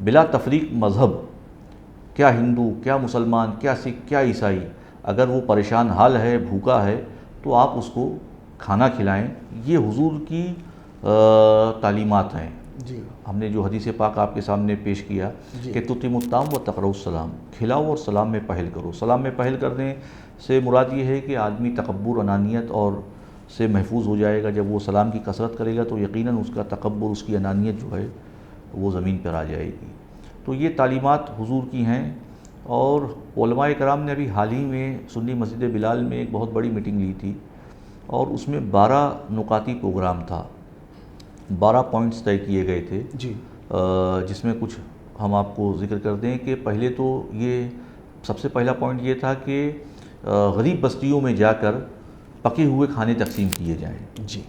بلا تفریق مذہب، کیا ہندو، کیا مسلمان، کیا سکھ، کیا عیسائی، اگر وہ پریشان حال ہے، بھوکا ہے، تو آپ اس کو کھانا کھلائیں۔ یہ حضور کی تعلیمات ہیں۔ جی ہم نے جو حدیث پاک آپ کے سامنے پیش کیا کہ تطعم الطعام و تقرؤ السلام، کھلاؤ اور سلام میں پہل کرو۔ سلام میں پہل کرنے سے مراد یہ ہے کہ آدمی تکبر، انانیت اور سے محفوظ ہو جائے گا۔ جب وہ سلام کی کثرت کرے گا تو یقیناً اس کا تکبر، اس کی انانیت جو ہے وہ زمین پر آ جائے گی۔ تو یہ تعلیمات حضور کی ہیں، اور علماء کرام نے ابھی حال ہی میں سنی مسجد بلال میں ایک بہت بڑی میٹنگ لی تھی، اور اس میں 12 نکاتی پروگرام تھا، 12 پوائنٹس طے کیے گئے تھے، جی جس میں کچھ ہم آپ کو ذکر کر دیں کہ پہلے تو یہ سب سے پہلا پوائنٹ یہ تھا کہ غریب بستیوں میں جا کر پکے ہوئے کھانے تقسیم کیے جائیں، جی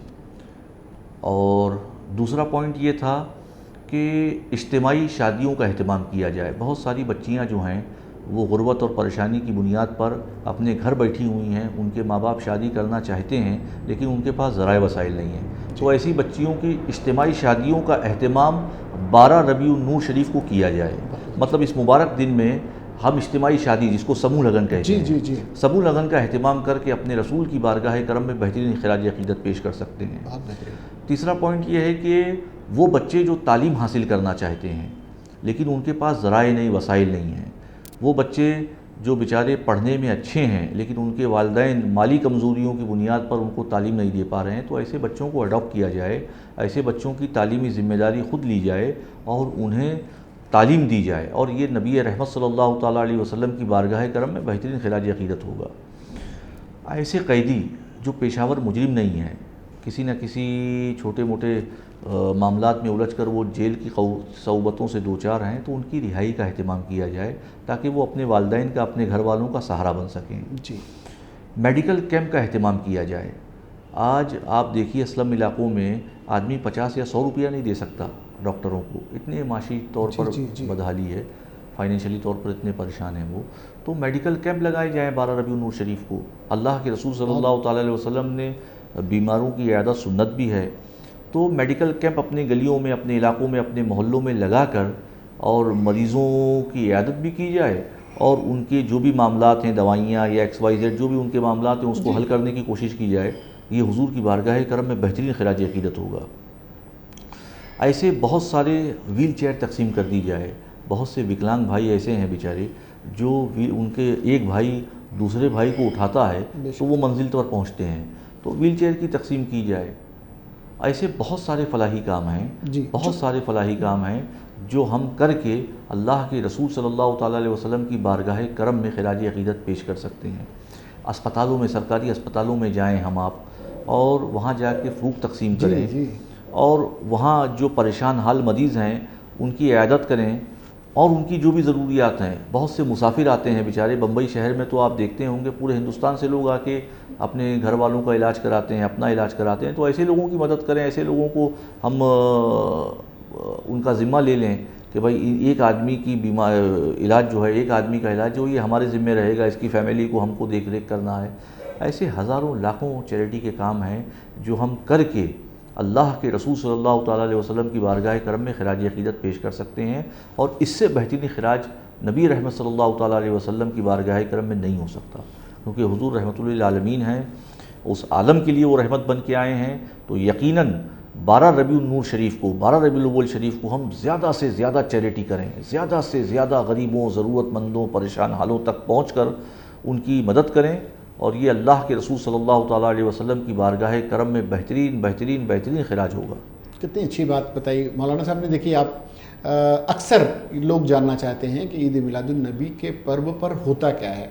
اور دوسرا پوائنٹ یہ تھا کہ اجتماعی شادیوں کا اہتمام کیا جائے۔ بہت ساری بچیاں جو ہیں وہ غربت اور پریشانی کی بنیاد پر اپنے گھر بیٹھی ہوئی ہیں، ان کے ماں باپ شادی کرنا چاہتے ہیں لیکن ان کے پاس ذرائع وسائل نہیں ہیں، تو ایسی بچیوں کی اجتماعی شادیوں کا اہتمام 12 ربیع النور شریف کو کیا جائے۔ مطلب اس مبارک دن میں ہم اجتماعی شادی، جس کو سموہ لگن کہتے ہیں، جی سموہ لگن کا اہتمام کر کے اپنے رسول کی بارگاہ کرم میں بہترین خراج عقیدت پیش کر سکتے ہیں۔ بہت بہترین۔ تیسرا پوائنٹ یہ ہے کہ وہ بچے جو تعلیم حاصل کرنا چاہتے ہیں لیکن ان کے پاس ذرائع نہیں، وسائل نہیں ہیں، وہ بچے جو بیچارے پڑھنے میں اچھے ہیں لیکن ان کے والدین مالی کمزوریوں کی بنیاد پر ان کو تعلیم نہیں دے پا رہے ہیں، تو ایسے بچوں کو اڈاپٹ کیا جائے، ایسے بچوں کی تعلیمی ذمہ داری خود لی جائے اور انہیں تعلیم دی جائے، اور یہ نبی رحمت صلی اللہ تعالیٰ علیہ وسلم کی بارگاہ کرم میں بہترین خراج عقیدت ہوگا۔ ایسے قیدی جو پیشہ ور مجرم نہیں ہیں، کسی نہ کسی چھوٹے موٹے معاملات میں الجھ کر وہ جیل کی صعوبتوں سے دوچار ہیں، تو ان کی رہائی کا اہتمام کیا جائے تاکہ وہ اپنے والدین کا، اپنے گھر والوں کا سہارا بن سکیں۔ جی میڈیکل کیمپ کا اہتمام کیا جائے۔ آج آپ دیکھیے اسلم علاقوں میں آدمی 50 یا 100 روپیہ نہیں دے سکتا ڈاکٹروں کو، اتنے معاشی طور پر بدحالی ہے، فائنینشلی طور پر اتنے پریشان ہیں وہ، تو میڈیکل کیمپ لگائے جائیں 12 ربیع النور شریف کو۔ اللہ کے رسول صلی اللہ تعالیٰ علیہ وسلم نے بیماروں کی عیادت سنت بھی ہے، تو میڈیکل کیمپ اپنے گلیوں میں، اپنے علاقوں میں، اپنے محلوں میں لگا کر اور مریضوں کی عیادت بھی کی جائے، اور ان کے جو بھی معاملات ہیں، دوائیاں یا XYZ جو بھی ان کے معاملات ہیں، اس کو حل کرنے کی کوشش کی جائے۔ یہ حضور کی بارگاہ کرم میں بہترین خراج عقیدت ہوگا۔ ایسے بہت سارے ویل چیئر تقسیم کر دی جائے۔ بہت سے وکلانگ بھائی ایسے ہیں بیچارے جو ان کے ایک بھائی دوسرے بھائی کو اٹھاتا ہے تو وہ منزل پر پہنچتے ہیں، تو ویل چیئر کی تقسیم کی جائے۔ ایسے بہت سارے فلاحی کام ہیں، بہت سارے فلاحی کام ہیں جو ہم کر کے اللہ کے رسول صلی اللہ تعالیٰ علیہ وسلم کی بارگاہ کرم میں خراج عقیدت پیش کر سکتے ہیں۔ اسپتالوں میں، سرکاری اسپتالوں میں جائیں ہم آپ، اور وہاں جا کے فروغ تقسیم کریں، اور وہاں جو پریشان حال مریض ہیں ان کی عیادت کریں، اور ان کی جو بھی ضروریات ہیں۔ بہت سے مسافر آتے ہیں بیچارے، بمبئی شہر میں تو آپ دیکھتے ہوں گے پورے ہندوستان سے لوگ آ کے اپنے گھر والوں کا علاج کراتے ہیں، اپنا علاج کراتے ہیں، تو ایسے لوگوں کی مدد کریں، ایسے لوگوں کو ہم ان کا ذمہ لے لیں کہ بھائی ایک آدمی کی علاج جو ہے، ایک آدمی کا علاج جو یہ ہمارے ذمہ رہے گا، اس کی فیملی کو ہم کو دیکھ ریکھ کرنا ہے۔ ایسے ہزاروں لاکھوں چیریٹی کے کام ہیں جو ہم کر کے اللہ کے رسول صلی اللہ تعالیٰ علیہ وسلم کی بارگاہ کرم میں خراج عقیدت پیش کر سکتے ہیں، اور اس سے بہترین خراج نبی رحمت صلی اللہ تعالیٰ علیہ وسلم کی بارگاہ کرم میں نہیں ہو سکتا، کیونکہ حضور رحمۃ للعالمین ہیں، اس عالم کے لیے وہ رحمت بن کے آئے ہیں۔ تو یقیناً 12 ربیع النور شریف کو، 12 ربیع الاول شریف کو ہم زیادہ سے زیادہ چیریٹی کریں، زیادہ سے زیادہ غریبوں، ضرورت مندوں، پریشان حالوں تک پہنچ کر ان کی مدد کریں، اور یہ اللہ کے رسول صلی اللہ تعالیٰ علیہ وسلم کی بارگاہ کرم میں بہترین بہترین بہترین خراج ہوگا۔ کتنی اچھی بات بتائی مولانا صاحب نے۔ دیکھیے آپ، اکثر لوگ جاننا چاہتے ہیں کہ عید میلاد النبی کے پرو پر ہوتا کیا ہے۔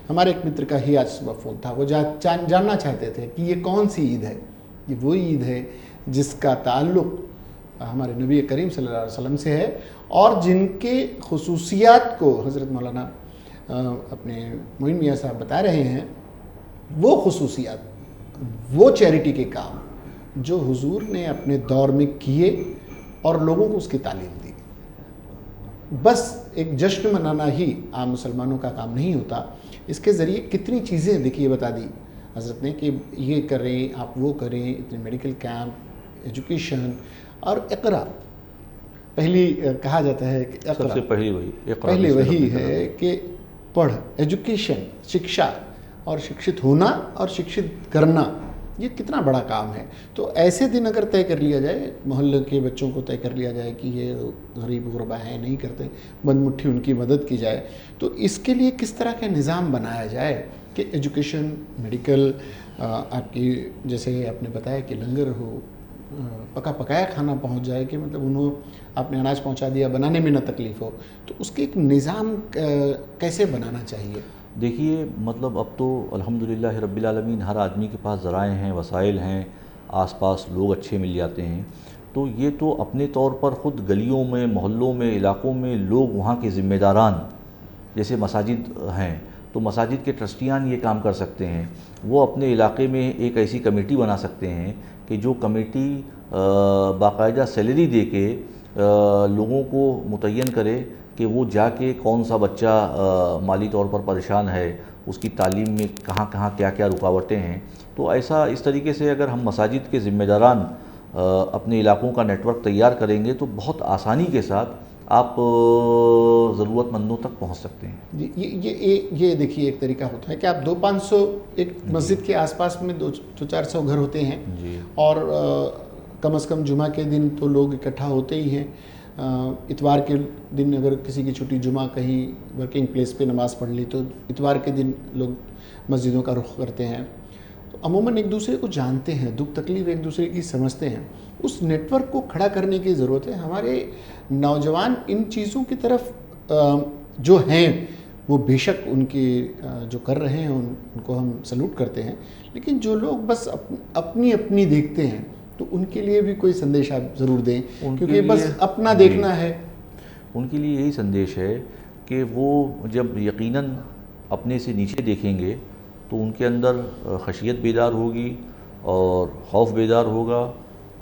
ہمارے ایک متر کا ہی آج صبح فون تھا، وہ جاننا چاہتے تھے کہ یہ کون سی عید ہے۔ یہ وہی عید ہے جس کا تعلق ہمارے نبی کریم صلی اللہ علیہ وسلم سے ہے، اور جن کے خصوصیات کو حضرت مولانا اپنے معین میاں صاحب بتا رہے ہیں، وہ خصوصیات، وہ چیریٹی کے کام جو حضور نے اپنے دور میں کیے اور لوگوں کو اس کی تعلیم دی۔ بس ایک جشن منانا ہی عام مسلمانوں کا کام نہیں ہوتا، اس کے ذریعے کتنی چیزیں دیکھیے بتا دی حضرت نے کہ یہ کریں، آپ وہ کریں، اتنے میڈیکل کیمپ، ایجوکیشن اور اقرا۔ پہلی کہا جاتا ہے کہ سب سے پہلی وہی اقرا پہلے بسم وہی ربک ہے کہ پڑھ، ایجوکیشن، شکشا، اور شکشت ہونا اور شکشت کرنا، یہ کتنا بڑا کام ہے۔ تو ایسے دن اگر طے کر لیا جائے، محلے کے بچوں کو طے کر لیا جائے کہ یہ غریب غربا ہیں، نہیں کرتے، بند مٹھی ان کی مدد کی جائے، تو اس کے لیے کس طرح کا نظام بنایا جائے کہ ایجوکیشن، میڈیکل، آپ کی جیسے آپ نے بتایا کہ لنگر ہو، پکا پکایا کھانا پہنچ جائے، کہ مطلب انہوں آپ نے اناج پہنچا دیا، بنانے میں نہ تکلیف ہو، تو اس کے ایک نظام کیسے بنانا چاہیے؟ دیکھیے مطلب اب تو الحمدللہ رب العالمین ہر آدمی کے پاس ذرائع ہیں، وسائل ہیں، آس پاس لوگ اچھے مل جاتے ہیں، تو یہ تو اپنے طور پر خود گلیوں میں، محلوں میں، علاقوں میں لوگ وہاں کے ذمہ داران، جیسے مساجد ہیں تو مساجد کے ٹرسٹیان یہ کام کر سکتے ہیں، وہ اپنے علاقے میں ایک ایسی کمیٹی بنا سکتے ہیں کہ جو کمیٹی باقاعدہ سیلری دے کے لوگوں کو متعین کرے کہ وہ جا کے کون سا بچہ مالی طور پر پریشان ہے، اس کی تعلیم میں کہاں کہاں کیا کیا رکاوٹیں ہیں، تو ایسا اس طریقے سے اگر ہم مساجد کے ذمہ داران اپنے علاقوں کا نیٹ ورک تیار کریں گے تو بہت آسانی کے ساتھ آپ ضرورت مندوں تک پہنچ سکتے ہیں۔ یہ دیکھیے ایک طریقہ ہوتا ہے کہ آپ 200-500 ایک مسجد کے آس پاس میں 200-400 گھر ہوتے ہیں، جی، اور کم از کم جمعہ کے دن تو لوگ اکٹھا ہوتے ہی ہیں، اتوار کے دن اگر کسی کی چھٹی، جمعہ کہیں ورکنگ پلیس پہ نماز پڑھ لی تو اتوار کے دن لوگ مسجدوں کا رخ کرتے ہیں، تو عموماً ایک دوسرے کو جانتے ہیں، دکھ تکلیف ایک دوسرے کی سمجھتے ہیں۔ اس نیٹ ورک کو کھڑا کرنے کی ضرورت ہے۔ ہمارے نوجوان ان چیزوں کی طرف جو ہیں وہ بے شک ان کی جو کر رہے ہیں ان کو ہم سلوٹ کرتے ہیں، لیکن جو لوگ بس اپنی دیکھتے ہیں تو ان کے لیے بھی کوئی سندیش آپ ضرور دیں، کیونکہ بس اپنا دیکھنا ہے۔ ان کے لیے یہی سندیش ہے کہ وہ جب یقیناً اپنے سے نیچے دیکھیں گے تو ان کے اندر خشیت بیدار ہوگی اور خوف بیدار ہوگا،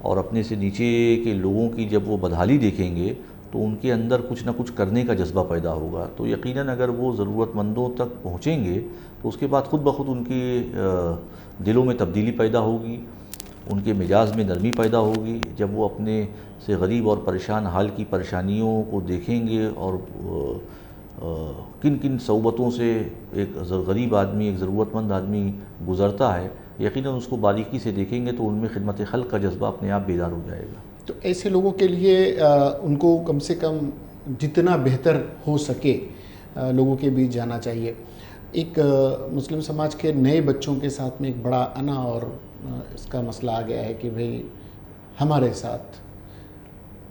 اور اپنے سے نیچے کے لوگوں کی جب وہ بدحالی دیکھیں گے تو ان کے اندر کچھ نہ کچھ کرنے کا جذبہ پیدا ہوگا، تو یقیناً اگر وہ ضرورت مندوں تک پہنچیں گے تو اس کے بعد خود بخود ان کے دلوں میں تبدیلی پیدا ہوگی، ان کے مزاج میں نرمی پیدا ہوگی، جب وہ اپنے سے غریب اور پریشان حال کی پریشانیوں کو دیکھیں گے اور کن کن صعوبتوں سے ایک غریب آدمی، ایک ضرورت مند آدمی گزرتا ہے، یقیناً اس کو باریکی سے دیکھیں گے تو ان میں خدمت خلق کا جذبہ اپنے آپ بیدار ہو جائے گا۔ تو ایسے لوگوں کے لیے ان کو کم سے کم جتنا بہتر ہو سکے لوگوں کے بیچ جانا چاہیے۔ ایک مسلم سماج کے نئے بچوں کے ساتھ میں ایک بڑا انا اور اس کا مسئلہ آ گیا ہے کہ بھئی ہمارے ساتھ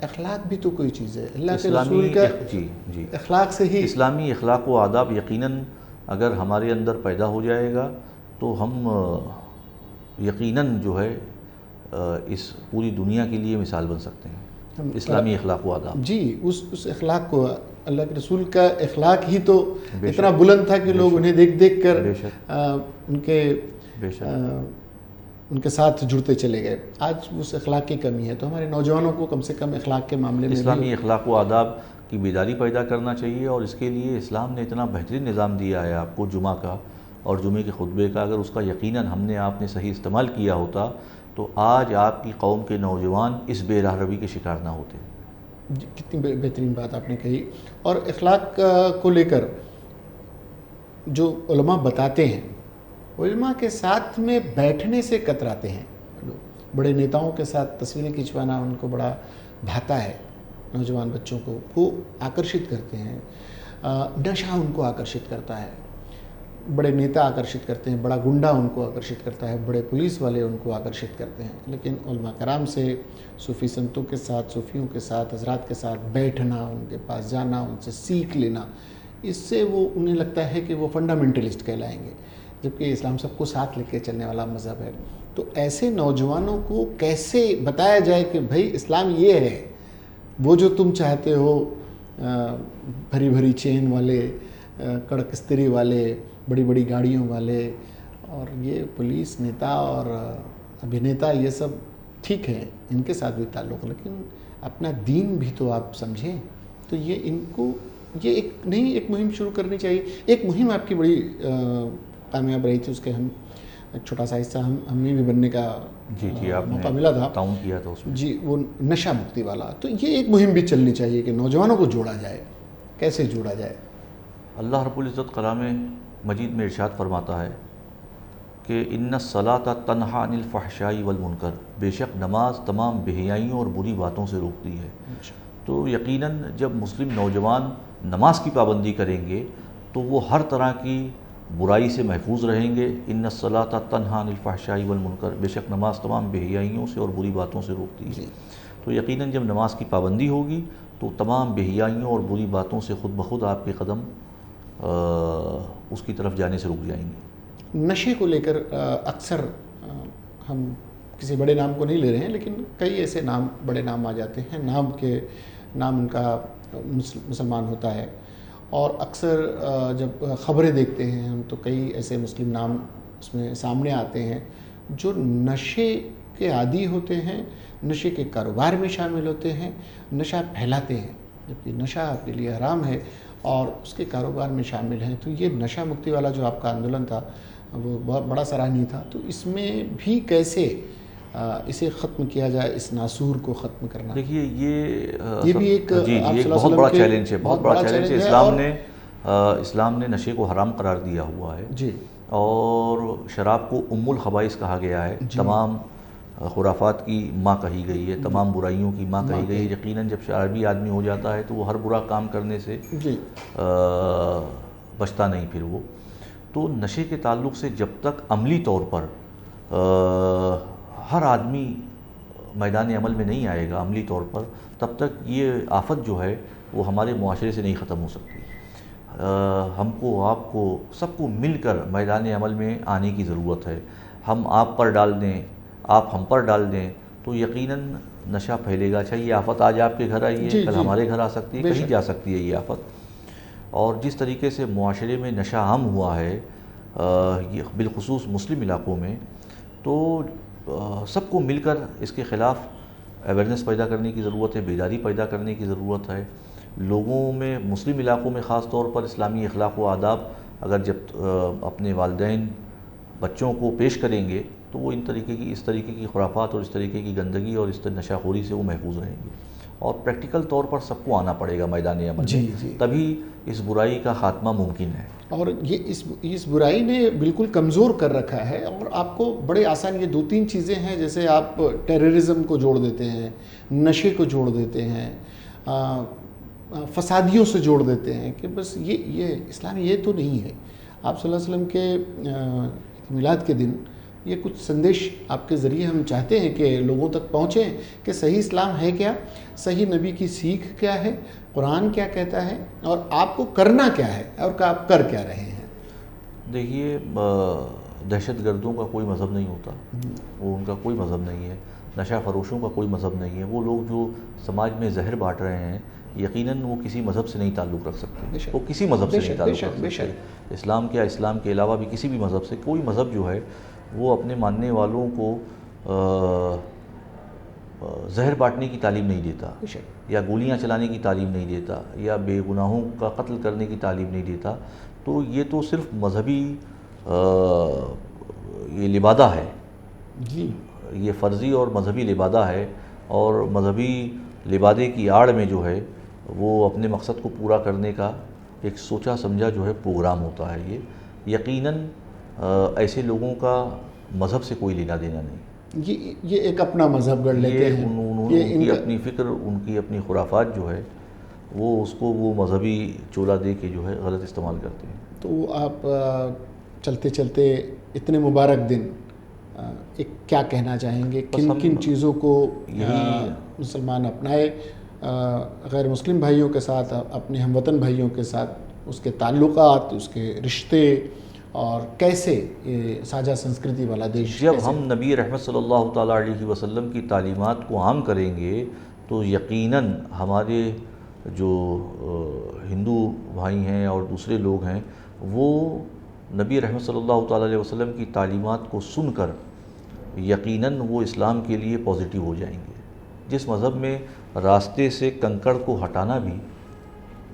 اخلاق بھی تو کوئی چیز ہے، اللہ کے رسول کا جی اخلاق سے ہی اسلامی اخلاق و آداب یقیناً اگر ہمارے اندر پیدا ہو جائے گا تو ہم یقیناً جو ہے اس پوری دنیا کے لیے مثال بن سکتے ہیں، اسلامی اخلاق و آداب۔ جی، اس اخلاق کو، اللہ کے رسول کا اخلاق ہی تو اتنا بلند تھا کہ لوگ انہیں دیکھ کر ان کے ساتھ جڑتے چلے گئے۔ آج اس اخلاق کی کمی ہے، تو ہمارے نوجوانوں کو کم سے کم اخلاق کے معاملے میں اسلامی اخلاق و آداب کی بیداری پیدا کرنا چاہیے، اور اس کے لیے اسلام نے اتنا بہترین نظام دیا ہے آپ کو جمعہ کا اور جمعے کے خطبے کا، اگر اس کا یقیناً ہم نے آپ نے صحیح استعمال کیا ہوتا تو آج آپ کی قوم کے نوجوان اس بے راہ روی کے شکار نہ ہوتے۔ کتنی بہترین بات آپ نے کہی۔ اور اخلاق کو لے کر جو علماء بتاتے ہیں، علماء کے ساتھ میں بیٹھنے سے کتراتے ہیں لوگ۔ بڑے نیتاؤں کے ساتھ تصویریں کھنچوانا ان کو بڑا بھاتا ہے، نوجوان بچوں کو وہ آکرشت کرتے ہیں، نشہ ان کو آکرشت کرتا ہے، بڑے نیتا آکرشت کرتے ہیں، بڑا گنڈا ان کو آکرشت کرتا ہے، بڑے پولیس والے ان کو آکرشت کرتے ہیں، لیکن علماء کرام سے، صوفی سنتوں کے ساتھ، صوفیوں کے ساتھ، حضرات کے ساتھ بیٹھنا، ان کے پاس جانا، ان سے سیکھ لینا، اس سے وہ انہیں لگتا ہے کہ وہ فنڈامنٹلسٹ کہلائیں گے، جبکہ اسلام سب کو ساتھ لے کے چلنے والا مذہب ہے۔ تو ایسے نوجوانوں کو کیسے بتایا جائے کہ بھائی اسلام یہ ہے، وہ جو تم چاہتے ہو، بھری بھری چین والے، کڑک استری والے، بڑی بڑی گاڑیوں والے، اور یہ پولیس نیتا اور ابھینیتا، یہ سب ٹھیک ہے، ان کے ساتھ بھی تعلق، لیکن اپنا دین بھی تو آپ سمجھیں۔ تو یہ ان کو یہ ایک مہم شروع کرنی چاہیے۔ ایک مہم آپ کی بڑی کامیاب رہی تھی، اس کے ہم ایک چھوٹا سا حصہ ہمیں بھی بننے کا جی آپ موقع نے ملا تھا، تعاون کیا تھا اس میں. جی، وہ نشہ مکتی والا. تو یہ ایک مہم بھی چلنی چاہیے کہ نوجوانوں کو جوڑا جائے. کیسے جوڑا جائے؟ اللہ رب العزت کلام مجید میں ارشاد فرماتا ہے کہ ان الصلاۃ تنہی عن الفحشاء والمنکر، بے شک نماز تمام بے حیائیوں اور بری باتوں سے روکتی ہے. تو یقیناً جب مسلم نوجوان نماز کی پابندی کریں گے تو وہ ہر طرح کی برائی سے محفوظ رہیں گے. ان الصلاۃ تنہی عن الفحشاء والمنکر، بے شک نماز تمام بے حیائیوں سے اور بری باتوں سے روکتی ہے. تو یقیناً جب نماز کی پابندی ہوگی تو تمام بے حیائیوں اور بری باتوں سے خود بخود آپ کے قدم اس کی طرف جانے سے رک جائیں گے. نشے کو لے کر اکثر ہم کسی بڑے نام کو نہیں لے رہے ہیں، لیکن کئی ایسے بڑے نام آ جاتے ہیں، نام ان کا مسلمان ہوتا ہے، اور اکثر جب خبریں دیکھتے ہیں ہم تو کئی ایسے مسلم نام اس میں سامنے آتے ہیں جو نشے کے عادی ہوتے ہیں، نشے کے کاروبار میں شامل ہوتے ہیں، نشہ پھیلاتے ہیں، جبکہ نشہ آپ کے لیے حرام ہے اور اس کے کاروبار میں شامل ہیں. تو یہ نشہ مکتی والا جو آپ کا آندولن تھا وہ بہت بڑا سراہنی تھا. تو اس میں بھی کیسے اسے ختم کیا جائے، اس ناسور کو ختم کرنا؟ دیکھیے یہ بھی ایک جی آپ ایک صلی اللہ بہت علیہ بڑا وسلم کے چیلنج ہے، بہت بڑا چیلنج ہے. اور اسلام نے نشے کو حرام قرار دیا ہوا ہے، جی، اور شراب کو ام الخبائث کہا گیا ہے. تمام خرافات کی ماں کہی گئی ہے، تمام برائیوں کی ماں کہی گئی ہے. یقیناً جب شرابی آدمی ہو جاتا ہے تو وہ ہر برا کام کرنے سے جی، بچتا نہیں پھر وہ. تو نشے کے تعلق سے جب تک عملی طور پر ہر آدمی میدان عمل میں نہیں آئے گا عملی طور پر، تب تک یہ آفت جو ہے وہ ہمارے معاشرے سے نہیں ختم ہو سکتی. ہم کو، آپ کو، سب کو مل کر میدان عمل میں آنے کی ضرورت ہے. ہم آپ پر ڈال دیں، آپ ہم پر ڈال دیں تو یقیناً نشہ پھیلے گا. اچھا، یہ آفت آج آپ کے گھر آئی ہے، کل ہمارے گھر آ سکتی ہے، کہیں جا سکتی ہے یہ آفت. اور جس طریقے سے معاشرے میں نشہ عام ہوا ہے بالخصوص مسلم علاقوں میں، تو سب کو مل کر اس کے خلاف اویئرنیس پیدا کرنے کی ضرورت ہے، بیداری پیدا کرنے کی ضرورت ہے. لوگوں میں، مسلم علاقوں میں خاص طور پر اسلامی اخلاق و آداب اگر جب اپنے والدین بچوں کو پیش کریں گے تو وہ اس طریقے کی خرافات اور اس طریقے کی گندگی اور اس نشہ خوری سے وہ محفوظ رہیں گے. اور پریکٹیکل طور پر سب کو آنا پڑے گا میدان عمل میں، تبھی اس برائی کا خاتمہ ممکن ہے. اور یہ اس برائی نے بالکل کمزور کر رکھا ہے. اور آپ کو بڑے آسان یہ 2-3 چیزیں ہیں، جیسے آپ ٹیررزم کو جوڑ دیتے ہیں، نشے کو جوڑ دیتے ہیں، فسادیوں سے جوڑ دیتے ہیں کہ بس یہ اسلام یہ تو نہیں ہے. آپ صلی اللہ علیہ وسلم کے میلاد کے دن یہ کچھ سندیش آپ کے ذریعے ہم چاہتے ہیں کہ لوگوں تک پہنچیں کہ صحیح اسلام ہے کیا، صحیح نبی کی سیکھ کیا ہے، قرآن کیا کہتا ہے، اور آپ کو کرنا کیا ہے اور آپ کر کیا رہے ہیں. دیکھیے، دہشت گردوں کا کوئی مذہب نہیں ہوتا، وہ ان کا کوئی مذہب نہیں ہے. نشہ فروشوں کا کوئی مذہب نہیں ہے. وہ لوگ جو سماج میں زہر بانٹ رہے ہیں یقیناً وہ کسی مذہب سے نہیں تعلق رکھ سکتے، وہ کسی مذہب سے نہیں تعلق رکھ سکتے. اسلام کیا، اسلام کے علاوہ بھی کسی بھی مذہب سے، کوئی مذہب جو ہے وہ اپنے ماننے والوں کو زہر بانٹنے کی تعلیم نہیں دیتا، یا گولیاں چلانے کی تعلیم نہیں دیتا، یا بے گناہوں کا قتل کرنے کی تعلیم نہیں دیتا. تو یہ تو صرف مذہبی یہ لبادہ ہے، جی، یہ فرضی اور مذہبی لبادہ ہے. اور مذہبی لبادے کی آڑ میں جو ہے وہ اپنے مقصد کو پورا کرنے کا ایک سوچا سمجھا جو ہے پروگرام ہوتا ہے. یہ یقیناً ایسے لوگوں کا مذہب سے کوئی لینا دینا نہیں. یہ ایک اپنا مذہب گڑھ لیتے ہیں. ان کی اپنی فکر، ان کی اپنی خرافات جو ہے وہ اس کو وہ مذہبی چولا دے کے جو ہے غلط استعمال کرتے ہیں. تو آپ چلتے چلتے اتنے مبارک دن ایک کیا کہنا چاہیں گے؟ کن چیزوں کو مسلمان اپنائے غیر مسلم بھائیوں کے ساتھ، اپنے ہم وطن بھائیوں کے ساتھ، اس کے تعلقات، اس کے رشتے، اور کیسے ساجھا سنسکرتی والا دیش؟ جب ہم نبی رحمت صلی اللہ تعالیٰ علیہ وسلم کی تعلیمات کو عام کریں گے تو یقیناً ہمارے جو ہندو بھائی ہیں اور دوسرے لوگ ہیں وہ نبی رحمت صلی اللہ تعالیٰ علیہ وسلم کی تعلیمات کو سن کر یقیناً وہ اسلام کے لیے پازیٹیو ہو جائیں گے. جس مذہب میں راستے سے کنکڑ کو ہٹانا بھی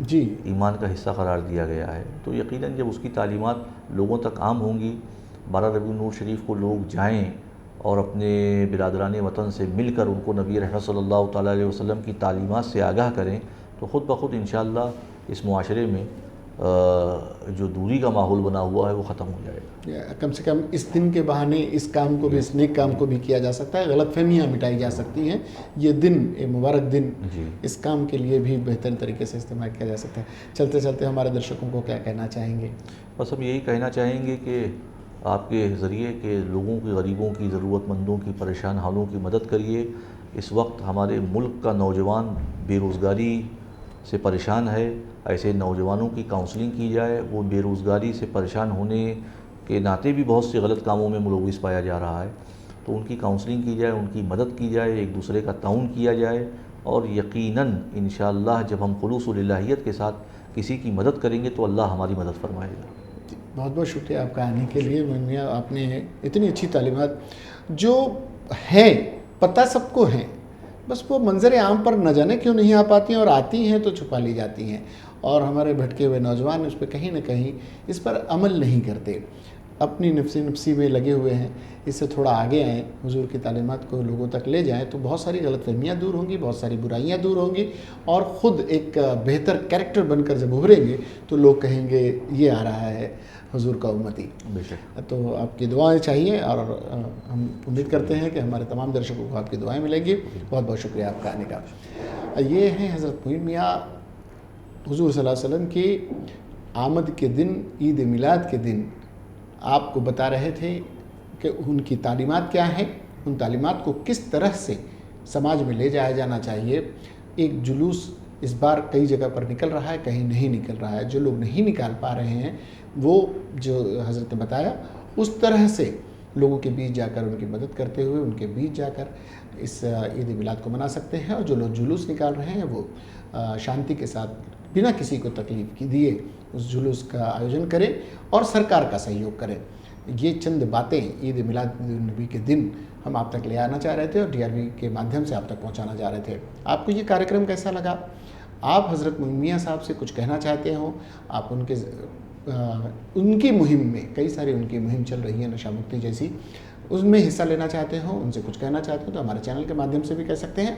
جی ایمان کا حصہ قرار دیا گیا ہے، تو یقیناً جب اس کی تعلیمات لوگوں تک عام ہوں گی، 12 ربیع النور شریف کو لوگ جائیں اور اپنے برادران وطن سے مل کر ان کو نبی رحمت صلی اللہ تعالیٰ علیہ وسلم کی تعلیمات سے آگاہ کریں تو خود بخود انشاءاللہ اس معاشرے میں جو دوری کا ماحول بنا ہوا ہے وہ ختم ہو جائے گا. کم سے کم اس دن کے بہانے اس کام کو بھی، اس نیک کام کو بھی کیا جا سکتا ہے، غلط فہمیاں مٹائی جا سکتی ہیں. یہ دن، یہ مبارک دن اس کام کے لیے بھی بہترین طریقے سے استعمال کیا جا سکتا ہے. چلتے چلتے ہمارے درشکوں کو کیا کہنا چاہیں گے؟ بس ہم یہی کہنا چاہیں گے کہ آپ کے ذریعے کہ لوگوں کی، غریبوں کی، ضرورت مندوں کی، پریشان حالوں کی مدد کریے. اس وقت ہمارے ملک کا نوجوان بے روزگاری سے پریشان ہے. ایسے نوجوانوں کی کاؤنسلنگ کی جائے. وہ بے روزگاری سے پریشان ہونے کے ناطے بھی بہت سے غلط کاموں میں ملوث پایا جا رہا ہے، تو ان کی کاؤنسلنگ کی جائے، ان کی مدد کی جائے، ایک دوسرے کا تعاون کیا جائے. اور یقیناً انشاءاللہ جب ہم خلوص الہیت کے ساتھ کسی کی مدد کریں گے تو اللہ ہماری مدد فرمائے گا. بہت بہت شکریہ آپ کا آنے کے لیے. میاں آپ نے اتنی اچھی تعلیمات جو ہیں پتہ سب کو ہیں، بس وہ منظر عام پر نہ جانے کیوں نہیں آ پاتی ہیں، اور آتی ہیں تو چھپا لی جاتی ہیں، اور ہمارے بھٹکے ہوئے نوجوان اس پہ کہیں نہ کہیں اس پر عمل نہیں کرتے، اپنی نفسی میں لگے ہوئے ہیں. اس سے تھوڑا آگے آئیں، حضور کی تعلیمات کو لوگوں تک لے جائیں تو بہت ساری غلط فہمیاں دور ہوں گی، بہت ساری برائیاں دور ہوں گی، اور خود ایک بہتر کریکٹر بن کر جب ابھریں گے تو لوگ کہیں گے یہ آ رہا ہے حضور کا امتی. بے شک. تو آپ کی دعائیں چاہیے، اور ہم امید کرتے ہیں کہ ہمارے تمام درشکوں کو آپ کی دعائیں ملیں گی. بہت بہت شکریہ آپ کا آنے کا. یہ ہیں حضرت معین میاں، حضور صلی اللہ علیہ وسلم کی آمد کے دن، عید میلاد کے دن آپ کو بتا رہے تھے کہ ان کی تعلیمات کیا ہیں، ان تعلیمات کو کس طرح سے سماج میں لے جایا جانا چاہیے. ایک جلوس اس بار کئی جگہ پر نکل رہا ہے، کہیں نہیں نکل رہا ہے. جو لوگ نہیں نکال پا رہے ہیں وہ جو حضرت نے بتایا اس طرح سے لوگوں کے بیچ جا کر ان کی مدد کرتے ہوئے ان کے بیچ جا کر اس عید میلاد کو منا سکتے ہیں. اور جو لوگ جلوس نکال رہے ہیں وہ شانتی کے ساتھ بنا کسی کو تکلیف کی دیے اس جلوس کا آیوجن کریں اور سرکار کا سہیوگ کریں. یہ چند باتیں عید میلاد النبی کے دن ہم آپ تک لے آنا چاہ رہے تھے اور DRV کے مادھیم سے آپ تک پہنچانا چاہ رہے تھے. آپ کو یہ کارکرم کیسا لگا؟ آپ حضرت معین میاں صاحب سے کچھ کہنا چاہتے ہوں؟ آپ ان کی مہم میں، کئی ساری ان کی مہم چل رہی ہے نشہ مکتی جیسی، اس میں حصہ لینا چاہتے ہوں، ان سے کچھ کہنا چاہتے ہوں تو ہمارے چینل کے مادھیم سے بھی کہہ سکتے ہیں.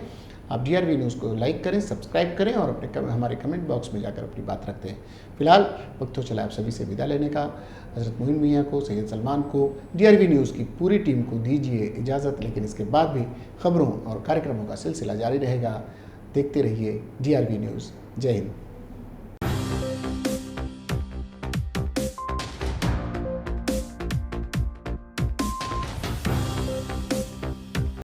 آپ DRV نیوز کو لائک کریں، سبسکرائب کریں اور ہمارے کمنٹ باکس میں جا کر اپنی بات رکھتے ہیں. فی الحال وقت تو چلا آپ سبھی سے ودا لینے کا. حضرت معین میاں کو، سید سلمان کو، DRV نیوز کی پوری ٹیم کو دیجیے اجازت، لیکن اس کے بعد بھی خبروں اور کارکرموں کا سلسلہ جاری رہے گا. دیکھتے رہیے DRV نیوز. جے ہند.